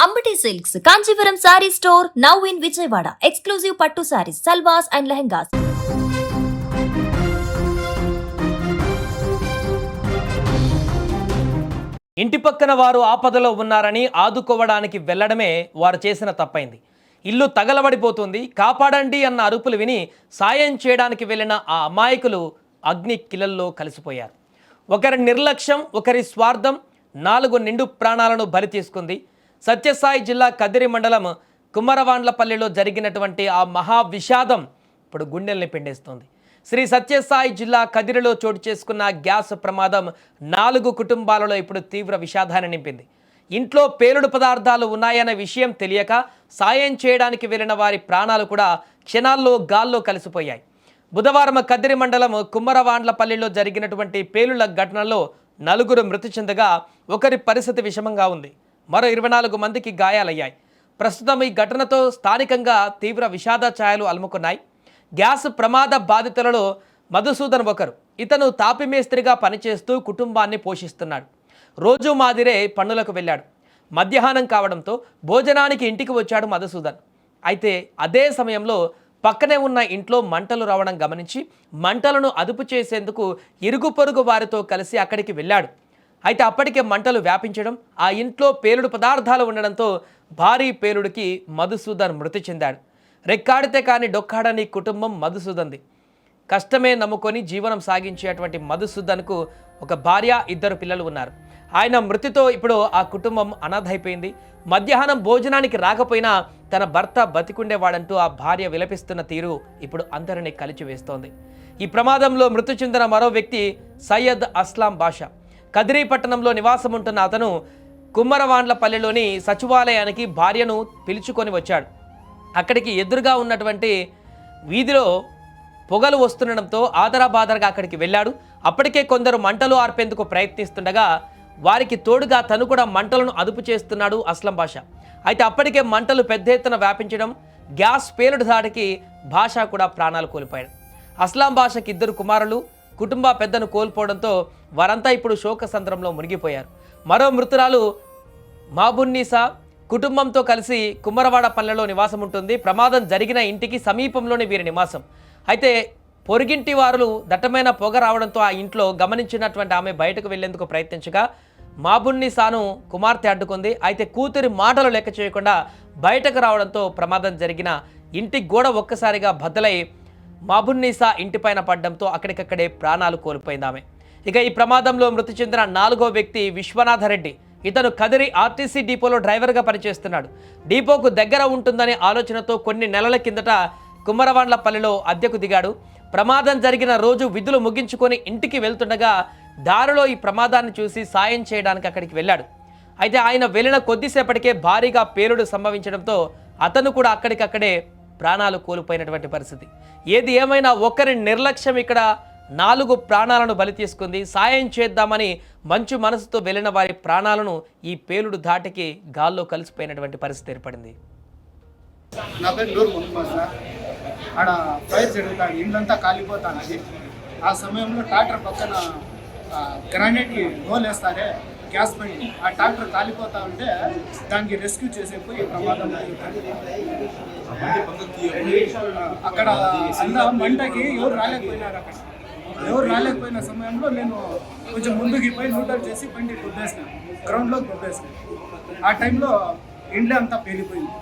Ambati Silks, Kanchivaram Saree Store, now in Vijayawada. Exclusive Pattu Sarees, Salwas and Lehengas. ఇంటి పక్కన వారు ఆపదలో ఉన్నారని ఆదుకోవడానికి వెళ్లడమే వారు చేసిన తప్పైంది. ఇల్లు తగలబడిపోతుంది, కాపాడండి అన్న అరుపులు విని సాయం చేయడానికి వెళ్ళిన ఆ అమాయకులు అగ్ని కిలల్లో కలిసిపోయారు. ఒకరి నిర్లక్ష్యం, ఒకరి స్వార్థం 4 నిండు ప్రాణాలను బలి తీసుకుంది. సత్యసాయి జిల్లా కదిరి మండలం కుమ్మరవాండ్లపల్లిలో జరిగినటువంటి ఆ మహా విషాదం ఇప్పుడు గుండెల్ని పిండేస్తోంది. శ్రీ సత్యసాయి జిల్లా కదిరిలో చోటు చేసుకున్న గ్యాస్ ప్రమాదం 4 కుటుంబాలలో ఇప్పుడు తీవ్ర విషాదాన్ని నింపింది. ఇంట్లో పేలుడు పదార్థాలు ఉన్నాయన్న విషయం తెలియక సాయం చేయడానికి వెళ్ళిన వారి ప్రాణాలు కూడా క్షణాల్లో గాల్లో కలిసిపోయాయి. బుధవారం కదిరి మండలం కుమ్మరవాండ్లపల్లిలో జరిగినటువంటి పేలుళ్ల ఘటనలో 4 మృతి చెందగా ఒకరి పరిస్థితి విషమంగా ఉంది. మరో 24 మందికి గాయాలయ్యాయి. ప్రస్తుతం ఈ ఘటనతో స్థానికంగా తీవ్ర విషాద ఛాయలు అలుముకున్నాయి. గ్యాస్ ప్రమాద బాధితులలో మధుసూదన్ ఒకరు. ఇతను తాపి మేస్త్రిగా పనిచేస్తూ కుటుంబాన్ని పోషిస్తున్నాడు. రోజు మాదిరే పనులకు వెళ్ళాడు. మధ్యాహ్నం కావడంతో భోజనానికి ఇంటికి వచ్చాడు మధుసూదన్. అయితే అదే సమయంలో పక్కనే ఉన్న ఇంట్లో మంటలు రావడం గమనించి మంటలను అదుపు చేసేందుకు ఇరుగు పొరుగు వారితో కలిసి అక్కడికి వెళ్ళాడు. అయితే అప్పటికే మంటలు వ్యాపించడం, ఆ ఇంట్లో పేలుడు పదార్థాలు ఉండడంతో భారీ పేలుడికి మధుసూదన్ మృతి చెందాడు. రెక్కాడితే కానీ డొక్కాడని కుటుంబం మధుసూదన్ది. కష్టమే నమ్ముకొని జీవనం సాగించేటువంటి మధుసూదన్కు ఒక భార్య, 2 పిల్లలు ఉన్నారు. ఆయన మృతితో ఇప్పుడు ఆ కుటుంబం అనాథైపోయింది. మధ్యాహ్నం భోజనానికి రాకపోయినా తన భర్త బతికుండేవాడంటూ ఆ భార్య విలపిస్తున్న తీరు ఇప్పుడు అందరినీ కలిచివేస్తోంది. ఈ ప్రమాదంలో మృతి చెందిన మరో వ్యక్తి సయ్యద్ అస్లాం బాషా. కదిరి పట్టణంలో నివాసం ఉంటున్న అతను కుమ్మరవాండ్లపల్లిలోని సచివాలయానికి భార్యను పిలుచుకొని వచ్చాడు. అక్కడికి ఎదురుగా ఉన్నటువంటి వీధిలో పొగలు వస్తుండడంతో ఆదరాబాదరగా అక్కడికి వెళ్ళాడు. అప్పటికే కొందరు మంటలు ఆర్పేందుకు ప్రయత్నిస్తుండగా వారికి తోడుగా తను కూడా మంటలను అదుపు చేస్తున్నాడు అస్లం బాషా. అయితే అప్పటికే మంటలు పెద్ద ఎత్తున వ్యాపించడం, గ్యాస్ పేలుడు దాడికి బాషా కూడా ప్రాణాలు కోల్పోయాడు. అస్లాం బాషాకి 2 కుమారులు, కుటుంబ పెద్దను కోల్పోవడంతో వారంతా ఇప్పుడు శోక సంద్రంలో మునిగిపోయారు. మరో మృతురాలు మాబున్నీసా కుటుంబంతో కలిసి కుమ్మరవాడపల్లెలో నివాసం ఉంటుంది. ప్రమాదం జరిగిన ఇంటికి సమీపంలోనే వీరి నివాసం. అయితే పొరుగింటి వారు దట్టమైన పొగ రావడంతో ఆ ఇంట్లో గమనించినటువంటి ఆమె బయటకు వెళ్లేందుకు ప్రయత్నించగా మాబున్నీసాను కుమార్తె అడ్డుకుంది. అయితే కూతురి మాటలు లెక్క చేయకుండా బయటకు రావడంతో ప్రమాదం జరిగిన ఇంటి గోడ ఒక్కసారిగా బద్దలై మాబున్నీసా ఇంటిపైన పడడంతో అక్కడికక్కడే ప్రాణాలు కోల్పోయింది ఆమె. ఇక ఈ ప్రమాదంలో మృతి చెందిన 4వ వ్యక్తి విశ్వనాథరెడ్డి. ఇతను కదిరి ఆర్టీసీ డిపోలో డ్రైవర్గా పనిచేస్తున్నాడు. డిపోకు దగ్గర ఉంటుందనే ఆలోచనతో కొన్ని నెలల కిందట కుమ్మరవాండ్లపల్లిలో అద్దెకు దిగాడు. ప్రమాదం జరిగిన రోజు విధులు ముగించుకొని ఇంటికి వెళ్తుండగా దారిలో ఈ ప్రమాదాన్ని చూసి సాయం చేయడానికి అక్కడికి వెళ్ళాడు. అయితే ఆయన వెళ్ళిన కొద్దిసేపటికే భారీగా పేలుడు సంభవించడంతో అతను కూడా అక్కడికక్కడే ప్రాణాలు కోల్పోయినటువంటి పరిస్థితి. ఏది ఏమైనా ఒకరి నిర్లక్ష్యం ఇక్కడ 4 ప్రాణాలను బలి తీసుకుంది. సాయం చేద్దామని మంచు మనసుతో వెళ్ళిన వారి ప్రాణాలను ఈ పేలుడు ధాటికి గాల్లో కలిసిపోయినటువంటి పరిస్థితి ఏర్పడింది. నా పేరు నూరు మొహమ్మద్ సార్. ఆడ ఫైర్ జరుగుతాడు, ఇల్లంతా కాలిపోతాను. ఆ సమయంలో ట్రాక్టర్ పక్కన గ్రానైట్కి హోల్ వేస్తారే గ్యాస్ బండి, ఆ ట్రాక్టర్ కాలిపోతా ఉంటే దానికి రెస్క్యూ చేసేపోయి ప్రమాదం అక్కడ అంతా మంటకి ఎవరు రాలేకపోయినారు. ఎవరు రాలేకపోయిన సమయంలో నేను కొంచెం ముందుకు పోయి న్యూట్రల్ చేసి బండి కొట్టేసిన, గ్రౌండ్లో కొట్టేసిన. ఆ టైంలో ఇండ్లు అంతా పేలిపోయింది.